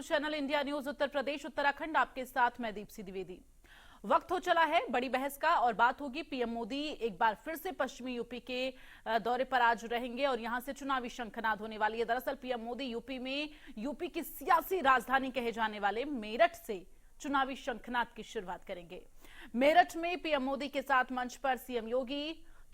News channel India news Uttar Pradesh Uttarakhand, आपके साथ मैं दीप्ति द्विवेदी। वक्त हो चला है बड़ी बहस का और बात होगी पीएम मोदी एक बार फिर से पश्चिमी यूपी के दौरे पर आज रहेंगे और यहां से चुनावी शंखनाद होने वाली है। दरअसल पीएम मोदी यूपी की सियासी राजधानी कहे जाने वाले मेरठ से चुनावी शंखनाद की शुरुआत करेंगे। मेरठ में पीएम मोदी के साथ मंच पर सीएम योगी,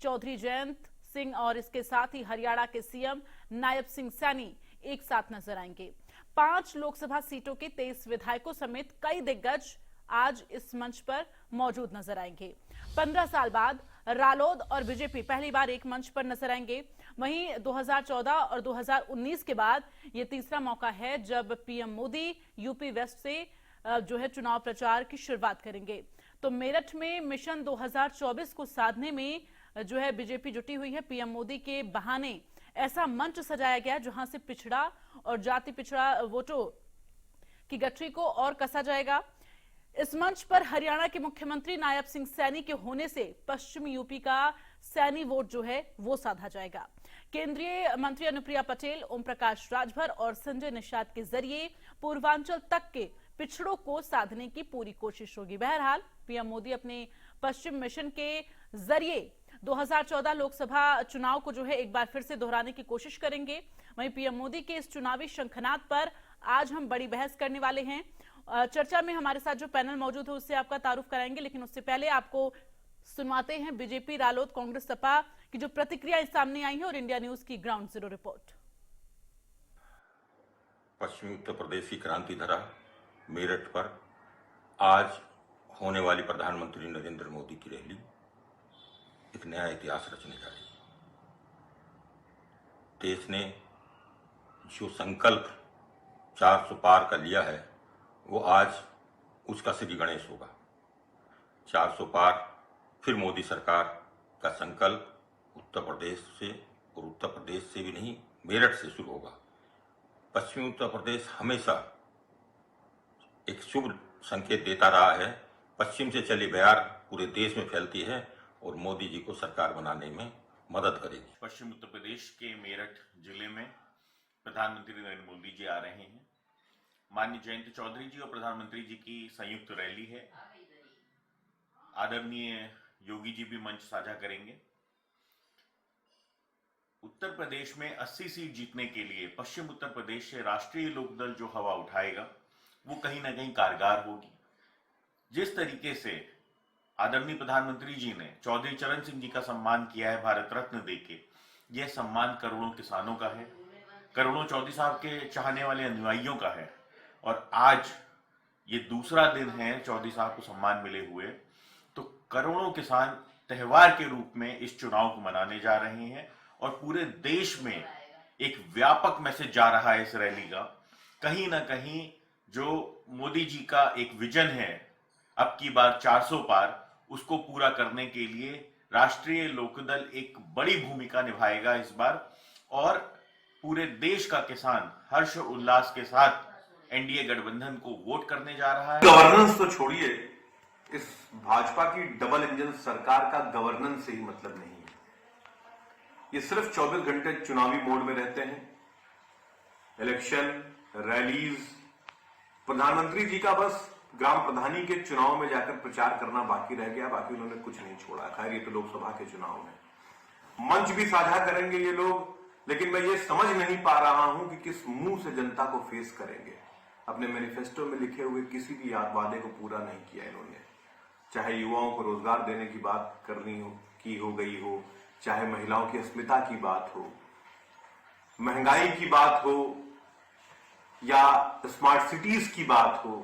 चौधरी जयंत सिंह और इसके साथ ही हरियाणा के सीएम नायब सिंह सैनी एक साथ नजर आएंगे। 5 लोकसभा सीटों के 23 विधायकों समेत कई दिग्गज आज इस मंच पर मौजूद नजर आएंगे। 15 साल बाद रालोद और बीजेपी पहली बार एक मंच पर नजर आएंगे। वहीं 2014 और 2019 के बाद ये तीसरा मौका है जब पीएम मोदी यूपी वेस्ट से जो है चुनाव प्रचार की शुरुआत करेंगे। तो मेरठ में मिशन 2024 को साधने में जो है बीजेपी जुटी हुई है। पीएम मोदी के बहाने ऐसा मंच सजाया गया जहां से पिछड़ा और जाति पिछड़ा वोटों की गठरी को और कसा जाएगा। इस मंच पर हरियाणा के मुख्यमंत्री नायब सिंह सैनी के होने से पश्चिमी यूपी का सैनी वोट जो है वो साधा जाएगा। केंद्रीय मंत्री अनुप्रिया पटेल, ओम प्रकाश राजभर और संजय निषाद के जरिए पूर्वांचल तक के पिछड़ों को साधने की पूरी कोशिश होगी। बहरहाल पीएम मोदी अपने पश्चिम मिशन के जरिए 2014 लोकसभा चुनाव को जो है एक बार फिर से दोहराने की कोशिश करेंगे। वहीं पीएम मोदी के इस चुनावी शंखनाद पर आज हम बड़ी बहस करने वाले हैं। चर्चा में हमारे साथ जो पैनल मौजूद है उससे आपका तारुफ कराएंगे, लेकिन उससे पहले आपको सुनवाते हैं बीजेपी, रालोद, कांग्रेस, सपा की जो प्रतिक्रियाएं सामने आई हैं और इंडिया न्यूज की ग्राउंड जीरो रिपोर्ट। पश्चिमी उत्तर प्रदेश की क्रांति धरा मेरठ पर आज होने वाली प्रधानमंत्री नरेंद्र मोदी की रैली एक नया इतिहास रचने जा रही है। देश ने जो संकल्प 400 पार का लिया है वो आज उसका श्री गणेश होगा। 400 पार फिर मोदी सरकार का संकल्प उत्तर प्रदेश से, और उत्तर प्रदेश से भी नहीं मेरठ से शुरू होगा। पश्चिमी उत्तर प्रदेश हमेशा एक शुभ संकेत देता रहा है। पश्चिम से चली बयार पूरे देश में फैलती है और मोदी जी को सरकार बनाने में मदद करेगी। पश्चिम उत्तर प्रदेश के मेरठ जिले में प्रधानमंत्री नरेंद्र मोदी जी आ रहे हैं। माननीय जयंत चौधरी जी और प्रधानमंत्री जी की संयुक्त रैली है। आदरणीय योगी जी भी मंच साझा करेंगे। उत्तर प्रदेश में 80 सीट जीतने के लिए पश्चिम उत्तर प्रदेश से राष्ट्रीय लोकदल जो हवा उठाएगा वो कहीं ना कहीं कारगर होगी। जिस तरीके से आदरणीय प्रधानमंत्री जी ने चौधरी चरण सिंह जी का सम्मान किया है भारत रत्न देके, यह सम्मान करोड़ों किसानों का है, करोड़ों चौधरी साहब के चाहने वाले अनुयायियों का है। और आज ये दूसरा दिन है चौधरी साहब को सम्मान मिले हुए, तो करोड़ों किसान त्योहार के रूप में इस चुनाव को मनाने जा रहे हैं और पूरे देश में एक व्यापक मैसेज जा रहा है इस रैली का। कहीं ना कहीं जो मोदी जी का एक विजन है अब की बार 400 पार, उसको पूरा करने के लिए राष्ट्रीय लोकदल एक बड़ी भूमिका निभाएगा इस बार और पूरे देश का किसान हर्ष उल्लास के साथ एनडीए गठबंधन को वोट करने जा रहा है। गवर्नेंस तो छोड़िए, इस भाजपा की डबल इंजन सरकार का गवर्नेंस से ही मतलब नहीं है। ये सिर्फ 24 घंटे चुनावी मोड में रहते हैं। इलेक्शन, रैलीज, प्रधानमंत्री जी का बस ग्राम प्रधानी के चुनाव में जाकर प्रचार करना बाकी रह गया, बाकी उन्होंने कुछ नहीं छोड़ा। खैर ये तो लोकसभा के चुनाव में मंच भी साझा करेंगे ये लोग, लेकिन मैं ये समझ नहीं पा रहा हूं कि किस मुंह से जनता को फेस करेंगे। अपने मैनिफेस्टो में लिखे हुए किसी भी वादे को पूरा नहीं किया इन्होंने। चाहे युवाओं को रोजगार देने की बात करनी हो गई हो, चाहे महिलाओं की अस्मिता की बात हो, महंगाई की बात हो या स्मार्ट सिटीज की बात हो।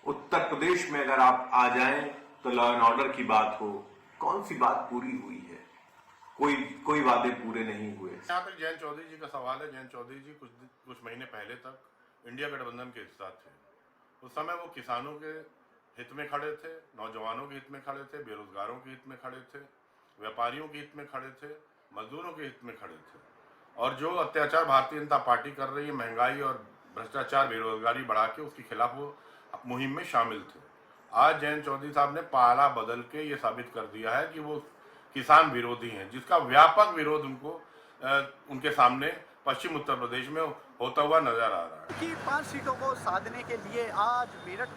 उत्तर प्रदेश में अगर आप आ जाएं तो लॉ एंड ऑर्डर की बात हो, कौन सी बात पूरी हुई है? कोई वादे पूरे नहीं हुए। यहाँ पे जयंत चौधरी जी का सवाल है। जयंत चौधरी जी कुछ महीने पहले तक इंडिया गठबंधन के साथ थे। उस समय वो किसानों के हित में खड़े थे, नौजवानों के हित में खड़े थे, बेरोजगारों के हित में खड़े थे, व्यापारियों के हित में खड़े थे, मजदूरों के हित में खड़े थे। और जो अत्याचार भारतीय जनता पार्टी कर रही है, महंगाई और भ्रष्टाचार, बेरोजगारी बढ़ा के, उसके खिलाफ वो मुहिम में शामिल थे। आज जयंत चौधरी साहब ने पाला बदल के ये साबित कर दिया है कि वो किसान विरोधी हैं, जिसका व्यापक विरोध उनके सामने पश्चिम उत्तर प्रदेश में होता हुआ नजर आ रहा है। कि 5 सीटों को साधने के लिए आज मेरठ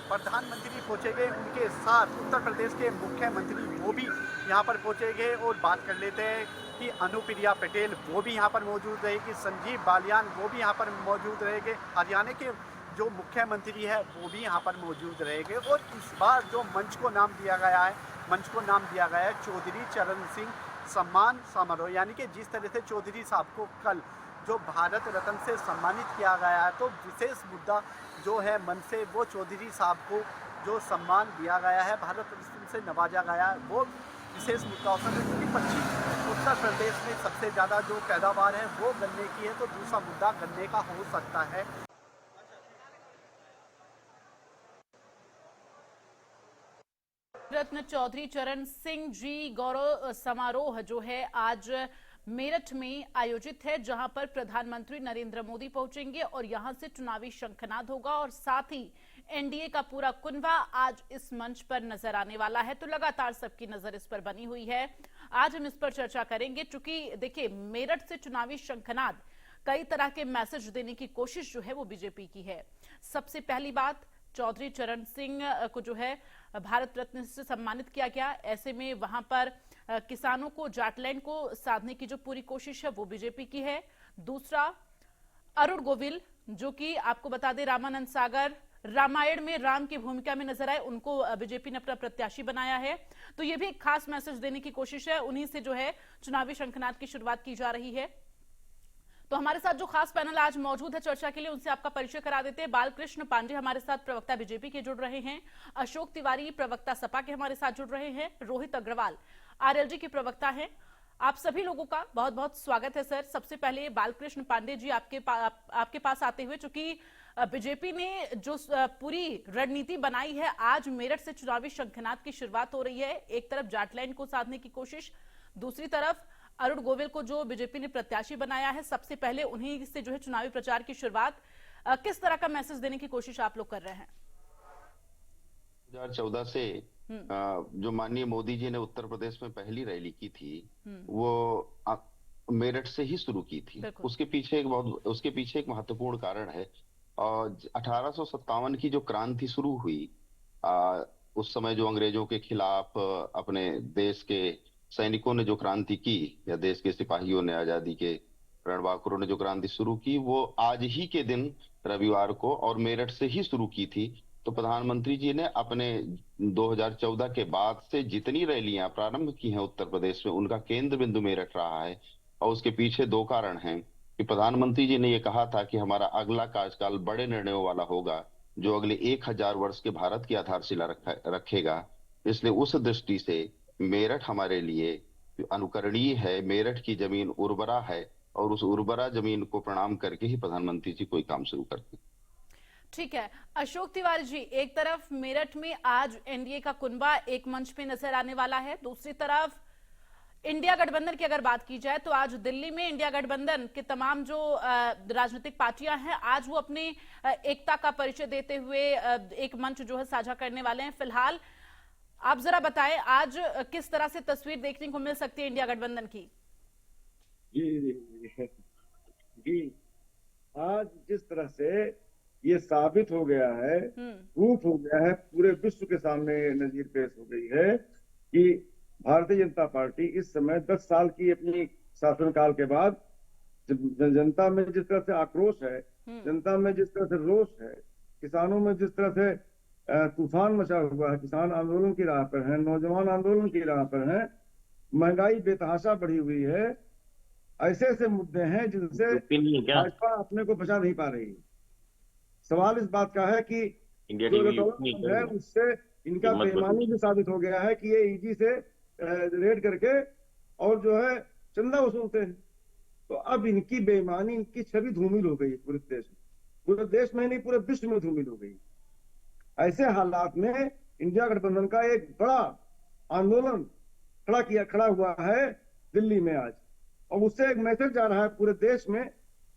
प्रधानमंत्री पहुंचेंगे, उनके साथ उत्तर प्रदेश के मुख्यमंत्री वो भी यहाँ पर पहुंचेंगे और बात कर लेते हैं कि अनुप्रिया पटेल वो भी यहाँ पर मौजूद रहेगी, संजीव बालियान वो भी यहाँ पर मौजूद रहेंगे, हरियाणा के जो मुख्यमंत्री है वो भी यहाँ पर मौजूद रहेंगे। और इस बार जो मंच को नाम दिया गया है चौधरी चरण सिंह सम्मान समारोह, यानी कि जिस तरह से चौधरी साहब को कल जो भारत रत्न से सम्मानित किया गया है, तो विशेष मुद्दा जो है मन से वो चौधरी साहब को जो सम्मान दिया गया है, भारत रत्न से नवाजा गया है, वो विशेष मुद्दा हो सकता है। क्योंकि पश्चिम उत्तर प्रदेश में सबसे ज़्यादा जो पैदावार है वो गन्ने की है, तो दूसरा मुद्दा गन्ने का हो सकता है। रत्न चौधरी चरण सिंह जी गौरव समारोह जो है आज मेरठ में आयोजित है, जहां पर प्रधानमंत्री नरेंद्र मोदी पहुंचेंगे और यहां से चुनावी शंखनाद होगा और साथ ही एनडीए का पूरा कुनबा आज इस मंच पर नजर आने वाला है। तो लगातार सबकी नजर इस पर बनी हुई है। आज हम इस पर चर्चा करेंगे, चूंकि देखिए मेरठ से चुनावी शंखनाद कई तरह के मैसेज देने की कोशिश जो है वो बीजेपी की है। सबसे पहली बात, चौधरी चरण सिंह को जो है भारत रत्न से सम्मानित किया गया, ऐसे में वहां पर किसानों को जाटलैंड को साधने की जो पूरी कोशिश है वो बीजेपी की है। दूसरा, अरुण गोविल जो कि आपको बता दें रामानंद सागर रामायण में राम की भूमिका में नजर आए, उनको बीजेपी ने अपना प्रत्याशी बनाया है। तो ये भी एक खास मैसेज देने की कोशिश है, उन्हीं से जो है चुनावी शंखनाद की शुरुआत की जा रही है। तो हमारे साथ जो खास पैनल आज मौजूद है चर्चा के लिए, उनसे आपका परिचय करा देते हैं। बालकृष्ण पांडे हमारे साथ प्रवक्ता बीजेपी के जुड़ रहे हैं, अशोक तिवारी प्रवक्ता सपा के हमारे साथ जुड़ रहे हैं, रोहित अग्रवाल आरएलडी के प्रवक्ता हैं। आप सभी लोगों का बहुत बहुत स्वागत है सर। सबसे पहले बालकृष्ण पांडे जी आपके पास आते हुए, चूंकि बीजेपी ने जो पूरी रणनीति बनाई है, आज मेरठ से चुनावी शंखनाद की शुरुआत हो रही है। एक तरफ जाटलैंड को साधने की कोशिश, दूसरी तरफ अरुण गोविल को जो बीजेपी ने प्रत्याशी बनाया है, सबसे पहले उन्हीं से जो है चुनावी प्रचार की शुरुआत। किस तरह का मैसेज देने की कोशिश आप लोग कर रहे हैं? 2014 से जो माननीय मोदी जी ने उत्तर प्रदेश में पहली रैली की थी वो मेरठ से ही शुरू की थी। उसके पीछे एक महत्वपूर्ण कारण है। और 1857 की जो क्रांति शुरू हुई, उस समय जो अंग्रेजों के खिलाफ अपने देश के सैनिकों ने जो क्रांति की, या देश के सिपाहियों ने, आजादी के रणबांकुरों ने जो क्रांति शुरू की, वो आज ही के दिन रविवार को और मेरठ से ही शुरू की थी। तो प्रधानमंत्री जी ने अपने 2014 के बाद से जितनी रैलियां प्रारंभ की हैं उत्तर प्रदेश में, उनका केंद्र बिंदु मेरठ रहा है। और उसके पीछे दो कारण हैं कि प्रधानमंत्री जी ने ये कहा था कि हमारा अगला कार्यकाल बड़े निर्णयों वाला होगा, जो अगले 1000 वर्ष के भारत की आधारशिला रखेगा। इसलिए उस दृष्टि से मेरठ हमारे लिए अनुकरणीय है। मेरठ की जमीन उर्वरा है और उस उर्वरा जमीन को प्रणाम करके ही प्रधानमंत्री जी कोई काम शुरू करते हैं। ठीक है अशोक तिवारी जी, एक तरफ मेरठ में आज एनडीए का कुनबा एक मंच पे नजर आने वाला है, दूसरी तरफ इंडिया गठबंधन की अगर बात की जाए तो आज दिल्ली में इंडिया गठबंधन के तमाम जो राजनीतिक पार्टियां हैं, आज वो अपनी एकता का परिचय देते हुए एक मंच जो है साझा करने वाले हैं। फिलहाल आप जरा बताएं आज किस तरह से तस्वीर देखने को मिल सकती है इंडिया गठबंधन की? जी, आज जिस तरह से ये साबित हो गया है, प्रूफ हो गया है, पूरे विश्व के सामने नजीर पेश हो गई है कि भारतीय जनता पार्टी इस समय 10 साल की अपनी शासनकाल के बाद जनता में जिस तरह से आक्रोश है, जनता में जिस तरह से रोष है, किसानों में जिस तरह से तूफान मचा हुआ है, किसान आंदोलन की राह पर है, नौजवान आंदोलन की राह पर है, महंगाई बेतहाशा बढ़ी हुई है, ऐसे ऐसे मुद्दे हैं जिनसे भाजपा अपने को बचा नहीं पा रही। सवाल इस बात का है कि जो है उससे इनका बेईमानी भी साबित हो गया है कि ये ईडी से रेड करके और जो है चंदा वसूलते हैं। तो अब इनकी बेईमानी, इनकी छवि धूमिल हो गई पूरे देश में नहीं, पूरे विश्व में धूमिल हो गई। ऐसे हालात में इंडिया गठबंधन का एक बड़ा आंदोलन खड़ा हुआ है दिल्ली में आज, और उससे एक मैसेज जा रहा है पूरे देश में,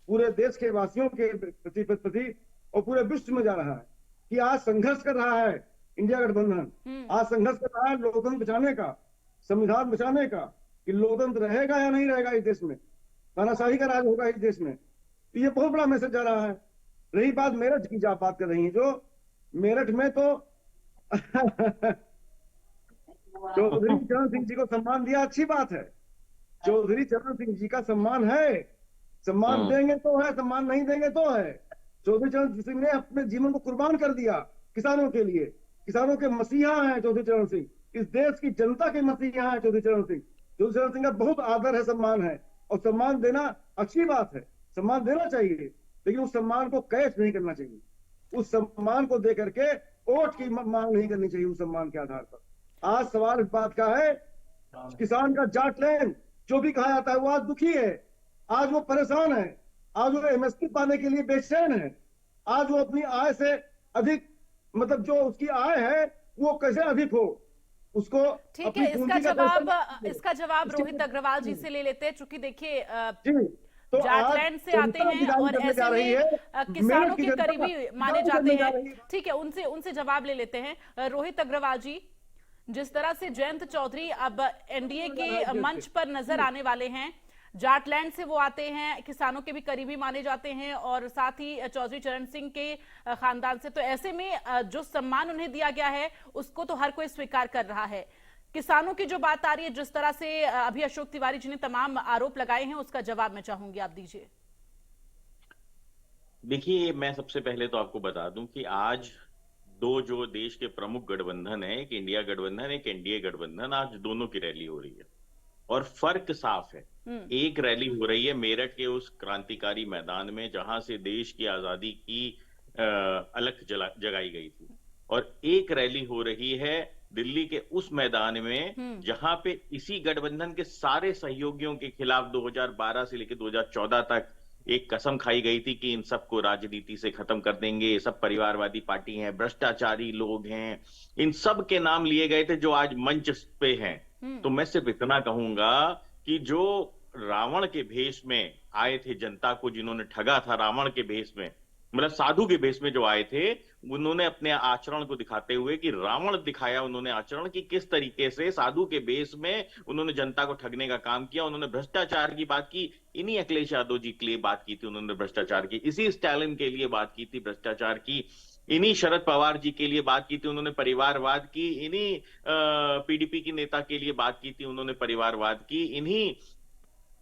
पूरे देश के वासियों के प्रति और पूरे विश्व में जा रहा है कि आज संघर्ष कर रहा है इंडिया गठबंधन, आज संघर्ष कर रहा है लोकतंत्र बचाने का, संविधान बचाने का, कि लोकतंत्र रहेगा या नहीं रहेगा इस देश में, तानाशाही का राज होगा इस देश में। तो ये बहुत बड़ा मैसेज जा रहा है। रही बात मेरठ की, जो आप बात कर रही हैं, जो मेरठ में तो चौधरी चरण सिंह जी को सम्मान दिया, अच्छी बात है। चौधरी चरण सिंह जी का सम्मान है, सम्मान देंगे तो है, सम्मान नहीं देंगे तो है। चौधरी चरण सिंह ने अपने जीवन को कुर्बान कर दिया किसानों के लिए, किसानों के मसीहा हैं चौधरी चरण सिंह, इस देश की जनता के मसीहा हैं चौधरी चरण सिंह। चौधरी चरण सिंह का बहुत आदर है, सम्मान है, और सम्मान देना अच्छी बात है, सम्मान देना चाहिए, लेकिन उस सम्मान को कैश नहीं करना चाहिए। उस सम्मान को दे करके वोट की मांग नहीं करनी चाहिए उस सम्मान के आधार पर। आज सवाल इस बात का है, किसान का जाट लैंड जो भी कहा जाता है वो आज दुखी है, आज वो परेशान है, आज वो एमएसपी पाने के लिए बेचैन है, आज वो अपनी आय से अधिक, मतलब जो उसकी आय है वो कैसे अधिक हो, उसको ठीक है। इसका जवाब रोहित अग्रवाल जी से ले लेते हैं, चूंकि देखिए तो जाटलैंड से आते हैं और ऐसे में किसानों के करीबी माने जाते हैं। ठीक है, उनसे जवाब ले लेते हैं। रोहित अग्रवाल जी, जिस तरह से जयंत चौधरी अब एनडीए के मंच पर नजर आने वाले हैं, जाटलैंड से वो आते हैं, किसानों के भी करीबी माने जाते हैं, और साथ ही चौधरी चरण सिंह के खानदान से, तो ऐसे में जो सम्मान उन्हें दिया गया है उसको तो हर कोई स्वीकार कर रहा है। किसानों की जो बात आ रही है, जिस तरह से अभी अशोक तिवारी जी ने तमाम आरोप लगाए हैं, उसका जवाब मैं चाहूंगी आप दीजिए। देखिए, मैं सबसे पहले तो आपको बता दूं कि आज दो जो देश के प्रमुख गठबंधन है, एक इंडिया गठबंधन, एक एनडीए गठबंधन, आज दोनों की रैली हो रही है और फर्क साफ है। एक रैली हो रही है मेरठ के उस क्रांतिकारी मैदान में जहां से देश की आजादी की अलख जगाई गई थी, और एक रैली हो रही है दिल्ली के उस मैदान में जहां पे इसी गठबंधन के सारे सहयोगियों के खिलाफ 2012 से लेकर 2014 तक एक कसम खाई गई थी कि इन सबको राजनीति से खत्म कर देंगे, ये सब परिवारवादी पार्टी हैं, भ्रष्टाचारी लोग हैं, इन सब के नाम लिए गए थे जो आज मंच पे हैं। तो मैं सिर्फ इतना कहूंगा कि जो रावण के भेष में आए थे जनता को, जिन्होंने ठगा था रावण के भेष में, मतलब साधु के भेष में जो आए थे, उन्होंने अपने आचरण को दिखाते हुए कि रावण दिखाया उन्होंने आचरण की किस तरीके से साधु के भेष में उन्होंने जनता को ठगने का काम किया। उन्होंने भ्रष्टाचार की बात की, इन्हीं अखिलेश यादव जी के लिए बात की थी उन्होंने भ्रष्टाचार की, इसी स्टालिन के लिए बात की थी भ्रष्टाचार की, इन्हीं शरद पवार जी के लिए बात की थी उन्होंने परिवारवाद की, इन्हीं पीडीपी की नेता के लिए बात की थी उन्होंने परिवारवाद की, इन्हीं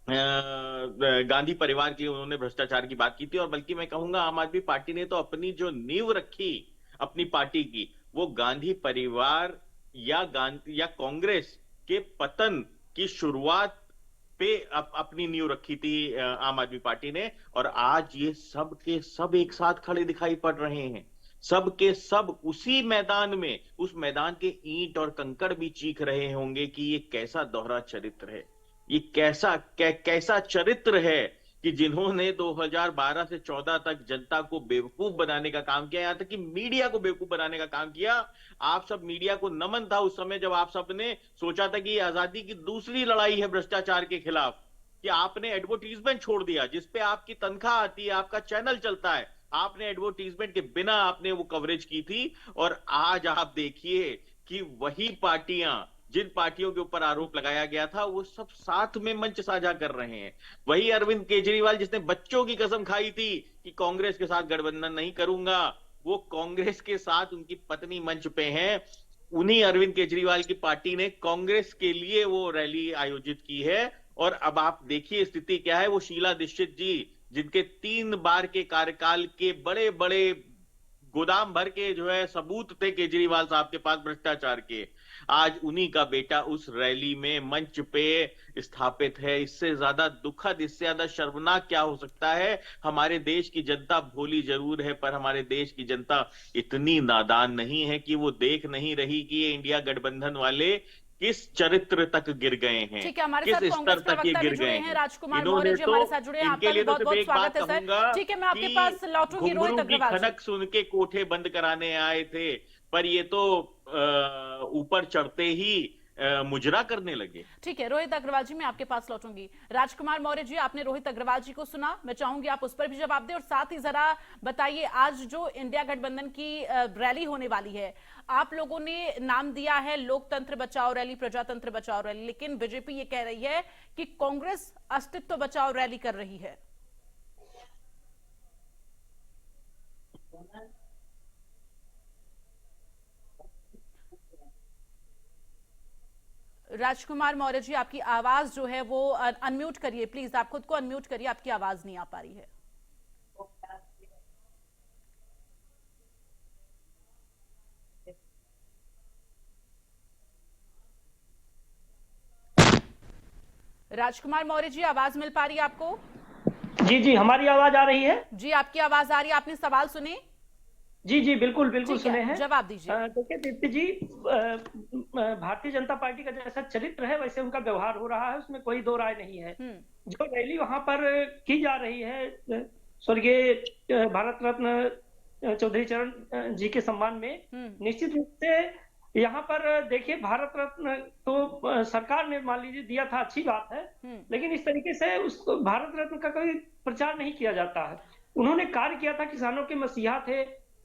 गांधी परिवार के लिए उन्होंने भ्रष्टाचार की बात की थी। और बल्कि मैं कहूंगा आम आदमी पार्टी ने तो अपनी जो नींव रखी अपनी पार्टी की, वो गांधी परिवार या कांग्रेस के पतन की शुरुआत पे अपनी नींव रखी थी आम आदमी पार्टी ने। और आज ये सब के सब एक साथ खड़े दिखाई पड़ रहे हैं, सब के सब उसी मैदान में, उस मैदान के ईंट और कंकड़ भी चीख रहे होंगे कि ये कैसा दोहरा चरित्र है, ये कैसा चरित्र है कि जिन्होंने 2012 से 14 तक जनता को बेवकूफ बनाने का काम किया, यहां तक कि मीडिया को बेवकूफ बनाने का काम किया। आप सब मीडिया को नमन था उस समय जब आप सब ने सोचा था कि ये आजादी की दूसरी लड़ाई है भ्रष्टाचार के खिलाफ, कि आपने एडवर्टीजमेंट छोड़ दिया जिसपे आपकी तनख्वाह आती है, आपका चैनल चलता है, आपने एडवर्टीजमेंट के बिना आपने वो कवरेज की थी। और आज आप देखिए कि वही पार्टियां, जिन पार्टियों के ऊपर आरोप लगाया गया था, वो सब साथ में मंच साझा कर रहे हैं। वही अरविंद केजरीवाल जिसने बच्चों की कसम खाई थी कि कांग्रेस के साथ गठबंधन नहीं करूंगा, वो कांग्रेस के साथ उनकी पत्नी मंच पे हैं। उन्हीं अरविंद केजरीवाल की पार्टी ने कांग्रेस के लिए वो रैली आयोजित की है। और अब आप देखिए स्थिति क्या है। वो शीला दीक्षित जी, जिनके 3 बार के कार्यकाल के बड़े बड़े गोदाम भर के जो है सबूत थे केजरीवाल साहब के पास भ्रष्टाचार के, आज उन्हीं का बेटा उस रैली में मंच पे स्थापित है। इससे ज्यादा दुखद, इससे ज्यादा शर्मनाक क्या हो सकता है। हमारे देश की जनता भोली जरूर है, पर हमारे देश की जनता इतनी नादान नहीं है कि वो देख नहीं रही कि ये इंडिया गठबंधन वाले किस चरित्र तक गिर गए हैं, ठीक है, हमारे साथ कांग्रेस प्रवक्ता भी जुड़े हैं, राजकुमार मौर्य जी हमारे साथ जुड़े हैं। आपका भी बहुत बहुत स्वागत है सर। ठीक है, मैं आपके पास लौटूंगी रोहित अग्रवाल जी। खनक सुन के कोठे बंद कराने आए थे, पर ये तो ऊपर चढ़ते ही मुजरा करने लगे। ठीक है रोहित अग्रवाल जी, मैं आपके पास लौटूंगी। राजकुमार मौर्य जी, आपने रोहित अग्रवाल जी को सुना, मैं चाहूंगी आप उस पर भी जवाब दें। और साथ ही जरा बताइए, आज जो इंडिया गठबंधन की रैली होने वाली है, आप लोगों ने नाम दिया है लोकतंत्र बचाओ रैली, प्रजातंत्र बचाओ रैली, लेकिन बीजेपी ये कह रही है कि कांग्रेस अस्तित्व बचाओ रैली कर रही है। आप लोगों ने नाम दिया है लोकतंत्र बचाओ रैली, प्रजातंत्र बचाओ रैली, लेकिन बीजेपी ये कह रही है कि कांग्रेस अस्तित्व बचाओ रैली कर रही है। आप लोगों ने नाम दिया है लोकतंत्र बचाओ रैली, प्रजातंत्र बचाओ रैली, लेकिन बीजेपी ये कह रही है कि कांग्रेस अस्तित्व बचाओ रैली कर रही है। राजकुमार मौर्य जी, आपकी आवाज जो है वो अनम्यूट करिए प्लीज, आप खुद को अनम्यूट करिए, आपकी आवाज नहीं आ पा रही है। राजकुमार मौर्य जी, आवाज मिल पा रही है आपको? जी जी, हमारी आवाज आ रही है? जी, आपकी आवाज आ रही है। आपने सवाल सुने? जी जी, बिल्कुल बिल्कुल सुने हैं। जवाब दीजिए। देखिए दीप्ति जी, भारतीय जनता पार्टी का जैसा चरित्र है वैसे उनका व्यवहार हो रहा है, उसमें कोई दो राय नहीं है। जो रैली वहां पर की जा रही है स्वर्गीय भारत रत्न चौधरी चरण जी के सम्मान में, निश्चित रूप से यहाँ पर देखिए भारत रत्न तो सरकार ने मान लीजिए दिया था, अच्छी बात है, लेकिन इस तरीके से उस भारत रत्न का कोई प्रचार नहीं किया जाता है। उन्होंने कार्य किया था, किसानों के मसीहा थे,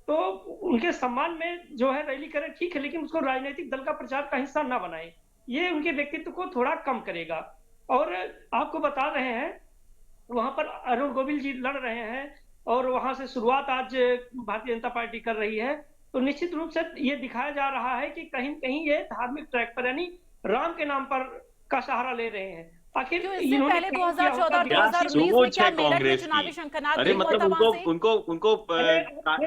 तो उनके सम्मान में जो है रैली करें ठीक है, लेकिन उसको राजनीतिक दल का प्रचार का हिस्सा ना बनाए, ये उनके व्यक्तित्व को थोड़ा कम करेगा। और आपको बता रहे हैं वहां पर अरुण गोविल जी लड़ रहे हैं और वहां से शुरुआत आज भारतीय जनता पार्टी कर रही है, तो निश्चित रूप से ये दिखाया जा रहा है कि कहीं कहीं ये धार्मिक ट्रैक पर यानी राम के नाम पर का सहारा ले रहे हैं। आखिर इससे पहले 2014 और 2019 में क्या मेरठ में चुनावी शंखनाद अरे मतलब उनको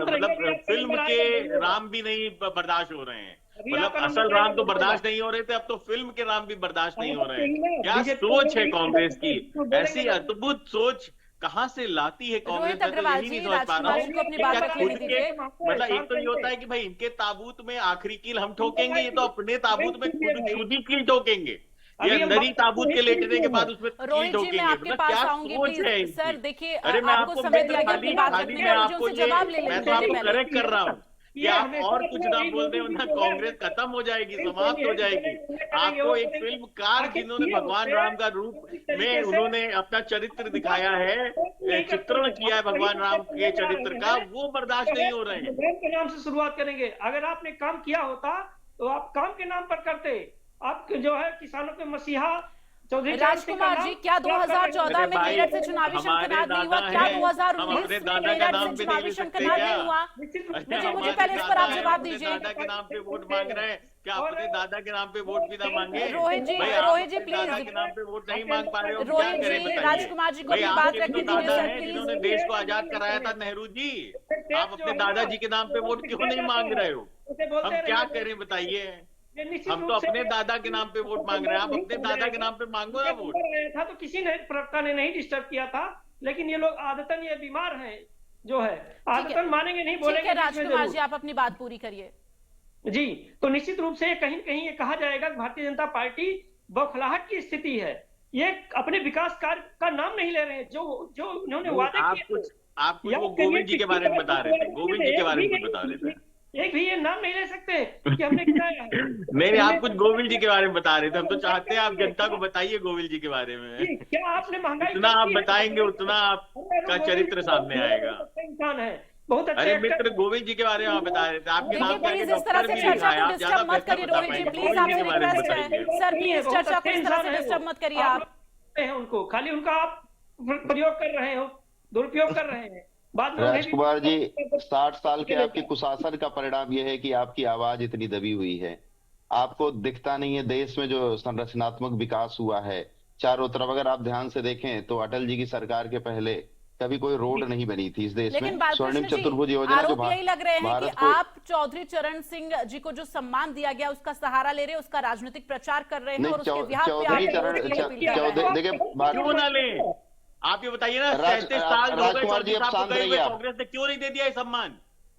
मतलब फिल्म के राम भी नहीं बर्दाश्त हो रहे हैं, मतलब असल राम तो बर्दाश्त नहीं हो रहे थे, अब तो फिल्म के राम भी बर्दाश्त नहीं हो रहे हैं। क्या सोच है कांग्रेस की, ऐसी अद्भुत सोच कहाँ से लाती है कांग्रेस? मैं तो यही नहीं समझ पा रहा हूँ। मतलब एक तो ये होता है कि भाई इनके ताबूत में आखिरी कील हम ठोकेंगे, ये तो अपने ताबूत में खुद ही कील ठोकेंगे, ये अंदर ही ताबूत के लेटने के बाद उसमें कील ठोकेंगे। मतलब क्या सोच है इनकी? सर देखिए, अरे मैं आपको मैं तो आपको करेक्ट कर रहा हूँ कि आप और कुछ ना बोल रहे हो ना, कांग्रेस खत्म हो जाएगी, समाप्त हो जाएगी। आपको एक फिल्मकार जिन्होंने भगवान राम का रूप में उन्होंने अपना चरित्र दिखाया है, चित्रण किया है भगवान राम के चरित्र का, वो बर्दाश्त नहीं हो रहे हैं। के नाम से शुरुआत करेंगे, अगर आपने काम किया होता तो आप काम के नाम पर करते। आप जो है किसानों के मसीहा चौधरी राजकुमार जी, क्या 2014 में मेरठ से चुनावी शंखनाद नहीं हुआ? क्या 2019 में मेरठ से चुनावी शंखनाद नहीं हुआ? मुझे पहले इस पर आप जवाब दीजिए। दादा के नाम पे वोट मांग रहे हैं, क्या अपने दादा के नाम पे वोट भी ना मांगे? रोहित जी प्लीज, दादा के नाम पे वोट नहीं मांग पा रहे हो, रोहित जी राजकुमार जी को भी बात रखने दीजिए सर प्लीज। जिन्होंने देश को आजाद कराया था, नेहरू जी, आप अपने दादाजी के नाम पे वोट क्यों नहीं मांग रहे हो? हम क्या करें बताइए? हम तो अपने दादा के नाम पे वोट मांग रहे हैं, आप अपने दादा के नाम पे मांगो ना वोट। था तो किसी ने प्रवक्ता ने नहीं डिस्टर्ब किया था, लेकिन ये लोग आदतन ये बीमार हैं, जो है आदतन मानेंगे नहीं, बोलेंगे। राजकुमार जी, आप अपनी बात पूरी करिए। जी, तो निश्चित रूप से कहीं कहीं ये कहा जाएगा कि भारतीय जनता पार्टी बौखलाहट की स्थिति है, ये अपने विकास कार्य का नाम नहीं ले रहे हैं, जो उन्होंने वादे किए। आप गोविंद जी के बारे में बता रहे थे, गोविंद जी के बारे में बता रहे थे, एक भी ये नाम नहीं ले सकते कि हमने कराया है। नहीं, आप कुछ गोविल जी के बारे में बता रहे थे, हम तो चाहते हैं आप जनता को बताइए गोविल जी के बारे में। क्या आपने महंगाई, जितना आप बताएंगे उतना आपका चरित्र सामने आएगा। इंसान है बहुत अच्छे। अरे मित्र, गोविल जी के बारे में आप बता रहे थे, आपके नाम पे इस तरह से चर्चा को डिस्टर्ब मत करिए रोहित जी, प्लीज आपसे रिक्वेस्ट है सर, प्लीज चर्चा को इस तरह से डिस्टर्ब मत करिए। आप उनको खाली उनका आप प्रयोग कर रहे हो, दुरुपयोग कर रहे हैं। राजकुमार जी, 60 साल के आपके कुशासन का परिणाम यह है कि आपकी आवाज इतनी दबी हुई है, आपको दिखता नहीं है देश में जो संरचनात्मक विकास हुआ है चारों तरफ। अगर आप ध्यान से देखें तो अटल जी की सरकार के पहले कभी कोई रोड नहीं बनी थी इस देश में। स्वर्णिम चतुर्भुज योजना जो यही लग रहे हैं कि आप चौधरी चरण सिंह जी को जो सम्मान दिया गया उसका सहारा ले रहे हैं, उसका राजनीतिक प्रचार कर रहे हैं और उसके बिहाफ पे आप देखिए, आप ये बताइए ना, 37 साल हो गए कांग्रेस ने क्यों नहीं दे दिया ये सम्मान?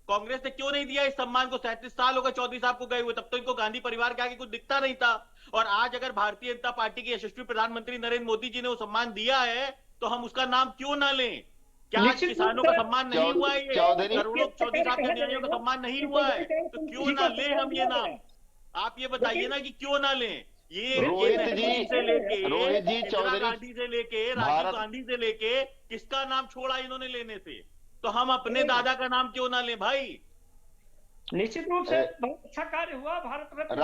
कांग्रेस ने क्यों नहीं दिया इस सम्मान को? 37 साल हो गए चौधरी साहब को गए हुए, तब तो इनको गांधी परिवार के आगे कुछ दिखता नहीं था। और आज अगर भारतीय जनता पार्टी के यशस्वी प्रधानमंत्री नरेंद्र मोदी जी ने वो सम्मान दिया है तो हम उसका नाम क्यों ना लें? क्या आज किसानों का सम्मान नहीं हुआ है? करोड़ों चौधरी साहब के निर्णयों का सम्मान नहीं हुआ है, तो क्यों ना लें हम ये नाम? आप ये बताइए ना कि क्यों ना लें? ये रोहित जी चौधरी गांधी से लेके राजीव गांधी से लेके किसका नाम छोड़ा इन्होंने लेने से? तो हम अपने दादा का नाम क्यों ना लें भाई? निश्चित रूप से बहुत अच्छा कार्य हुआ, भारत रत्न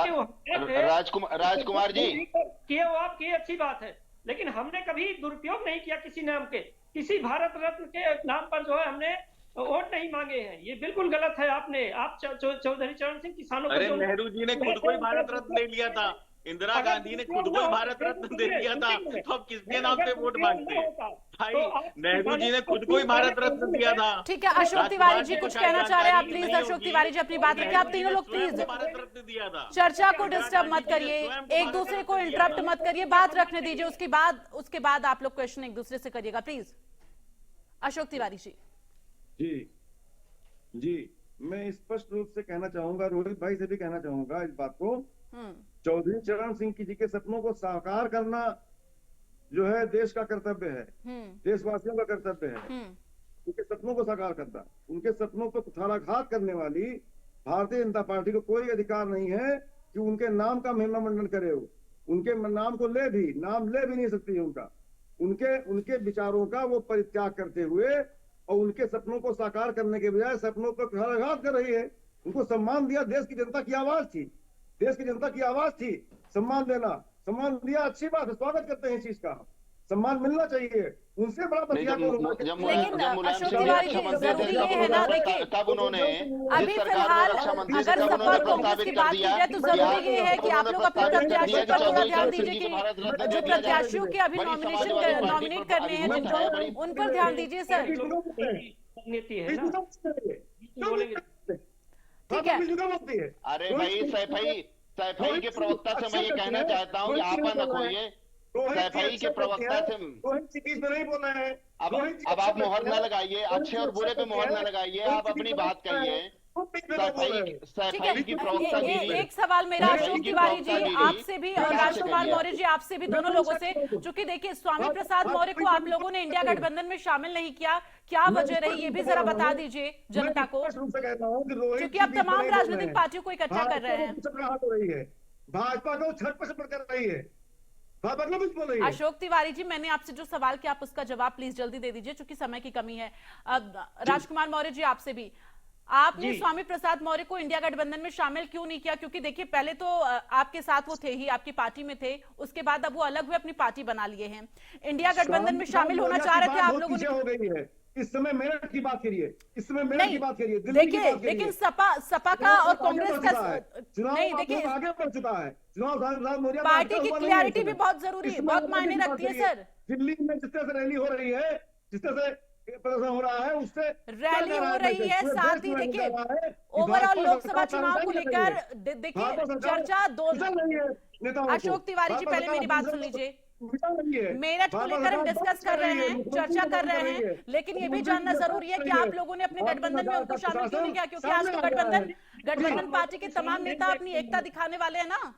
राजकुमार जी किए वो आपकी अच्छी बात है, लेकिन हमने कभी दुरुपयोग नहीं किया किसी नाम के, किसी भारत रत्न के नाम पर जो है हमने वोट नहीं मांगे हैं, ये बिल्कुल गलत है। आप चौधरी चरण सिंह किसानों को अरे नेहरू जी ने खुद को ही भारत रत्न दे लिया था, इंदिरा गांधी ने खुद को ही भारत रत्न दे दिया था, तो अब किसके नाम पे वोट मांगते हैं भाई? नेहरू जी ने खुद को ही भारत रत्न दिया था। ठीक है, अशोक तिवारी जी कुछ कहना चाह रहे हैं आप? प्लीज अशोक तिवारी जी अपनी बात रखिए। आप तीनों लोग प्लीज भारत रत्न दिया था। चर्चा को डिस्टर्ब मत करिए, एक दूसरे को इंटरप्ट मत करिए, बात रखने दीजिए। उसके बाद आप लोग क्वेश्चन एक दूसरे से करिएगा प्लीज। अशोक तिवारी जी। जी, मैं स्पष्ट रूप से कहना चाहूंगा, रोहित भाई से भी कहना चाहूंगा इस बात को, चौधरी चरण सिंह जी के सपनों को साकार करना जो है देश का कर्तव्य है, देशवासियों का कर्तव्य है। उनके सपनों को साकार करना, उनके सपनों को कुठाराघात करने वाली भारतीय जनता पार्टी को कोई अधिकार नहीं है कि उनके नाम का महिमा मंडन करे। उनके नाम को नाम ले भी नहीं सकती है उनका। उनके विचारों का वो परित्याग करते हुए और उनके सपनों को साकार करने के बजाय सपनों पर कुठाराघात कर रही है। उनको सम्मान दिया, देश की जनता की आवाज थी, देश की जनता की आवाज थी। सम्मान दिया, अच्छी बात है, स्वागत करते हैं इस चीज का, सम्मान मिलना चाहिए। उनसे बड़ा बतिया लेकिन अशोक तिवारी जी जरूरी ये है ना, देखिए तब उन्होंने अभी फिलहाल अगर सपा और कांग्रेस की बात की जाए तो जरूरी ये है कि आप लोग अपने प्रत्याशियों पर थोड़ा ध्यान दीजिए कि जो प्रत्याशियों के अभी नॉमिनेट करने हैं जिनको, उन पर ध्यान दीजिए सर। ठीक है, अरे भाई सैफई के प्रवक्ता से मैं ये कहना चाहता हूँ कि आपा न खोइए, सैफई के प्रवक्ता से नहीं बोला है। अब आप मोहर न लगाइए, अच्छे और बुरे पे मोहर न लगाइए, आप अपनी बात कहिए। सैफई की प्रवक्ता एक सवाल मेरा अशोक तिवारी जी आपसे भी और राजकुमार मौर्य जी आपसे भी, दोनों लोगों से, चूंकि देखिए स्वामी प्रसाद मौर्य को आप लोगों ने इंडिया गठबंधन में शामिल नहीं किया, क्या वजह रही ये भी जरा बता दीजिए जनता को, क्योंकि अब तमाम राजनीतिक पार्टियों को इकट्ठा कर रहे हैं। भाजपा को छटपट कर रही है। अशोक तिवारी जी मैंने आपसे जो सवाल किया आप उसका जवाब प्लीज जल्दी दे दीजिए क्योंकि समय की कमी है। राजकुमार मौर्य जी आपसे भी, आपने स्वामी प्रसाद मौर्य को इंडिया गठबंधन में शामिल क्यों नहीं किया? क्योंकि देखिए पहले तो आपके साथ वो थे ही, आपकी पार्टी में थे, उसके बाद अब वो अलग हुए, अपनी पार्टी बना लिए हैं, इंडिया गठबंधन में शामिल होना चाह रहे थे आप लोगों ने। हो गई है इस समय मेरठ की बात करिए, इस समय मेरठ की बात करिए, देखिए लेकिन सपा का और कांग्रेस का नहीं, देखिए आगे बढ़ चुका है चुनाव। पार्टी की क्लैरिटी भी बहुत जरूरी है, बहुत मायने रखती है सर। दिल्ली में जिस तरह से रैली हो रही है, जिस तरह से प्रदर्शन हो रहा है, उससे रैली हो रही है, साथ ही देखिए ओवरऑल लोकसभा चुनाव को लेकर देखिए चर्चा दोनों। अशोक तिवारी जी पहले मेरी बात सुन लीजिए, मेरठ को लेकर हम डिस्कस कर रहे हैं, चर्चा कर रहे हैं, लेकिन ये भी जानना जरूरी है कि आप लोगों ने अपने गठबंधन में उनको शामिल क्यों नहीं किया? क्योंकि आज तो गठबंधन पार्टी के तमाम नेता अपनी एकता दिखाने वाले हैं ना।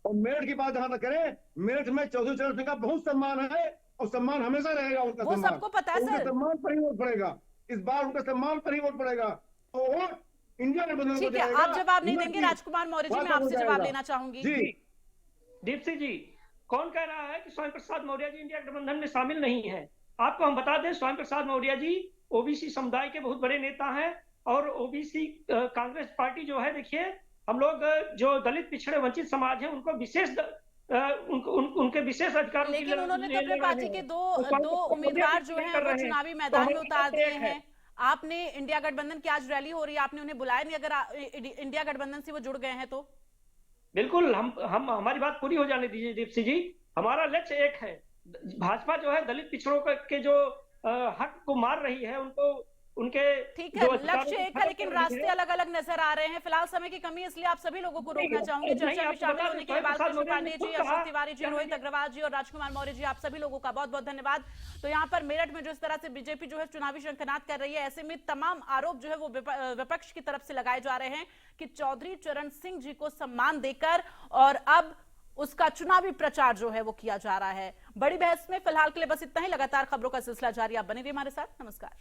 और मेरठ की बात जहां तक करें, मेरठ में चौधरी चरण सिंह का बहुत सम्मान है और सम्मान हमेशा रहेगा उनका। वो सबको पता है सर, सम्मान पर ही वोट पड़ेगा, इस बार उनका सम्मान पर ही वोट पड़ेगा। तो वोट इंडिया गठबंधन ठीक है, आप जवाब नहीं देंगे राजकुमार मौर्य जी, मैं आपसे जवाब लेना चाहूंगी। दीप्ति जी, कौन कह रहा है कि स्वामी प्रसाद मौर्य जी इंडिया गठबंधन में शामिल नहीं है? आपको हम बता दें, स्वामी प्रसाद मौर्य जी ओबीसी समुदाय के बहुत बड़े नेता हैं और ओबीसी कांग्रेस पार्टी जो है, देखिए हम लोग जो दलित पिछड़े वंचित समाज है उनको विशेष उनके विशेष अधिकार, लेकिन उन्होंने तो अपने पार्टी के दो उम्मीदवार जो हैं वो चुनावी मैदान में उतार दिए हैं। आपने इंडिया गठबंधन की आज रैली हो रही है, आपने उन्हें बुलाया नहीं? अगर इंडिया गठबंधन से वो जुड़ गए हैं तो बिल्कुल हम हमारी बात पूरी हो जाने दीजिए दीप्ति जी। हमारा लक्ष्य एक है, भाजपा जो है दलित पिछड़ों के जो हक को मार रही है उनको उनके ठीक है, लक्ष्य एक है लेकिन रास्ते अलग अलग नजर आ रहे हैं। फिलहाल समय की कमी है इसलिए आप सभी लोगों को रोकना चाहूंगी। चर्चा में शामिल होने के लिए बालकृष्ण पांडे जी, अशोक तिवारी जी, रोहित अग्रवाल जी और राजकुमार मौर्य जी, आप सभी लोगों का बहुत बहुत धन्यवाद। तो यहाँ पर मेरठ में जो इस तरह से बीजेपी जो है चुनावी शंखनाद कर रही है, ऐसे में तमाम आरोप जो है वो विपक्ष की तरफ से लगाए जा रहे हैं कि चौधरी चरण सिंह जी को सम्मान देकर और अब उसका चुनावी प्रचार जो है वो किया जा रहा है। बड़ी बहस में फिलहाल के लिए बस इतना ही। लगातार खबरों का सिलसिला जारी, आप बने रहिए हमारे साथ। नमस्कार।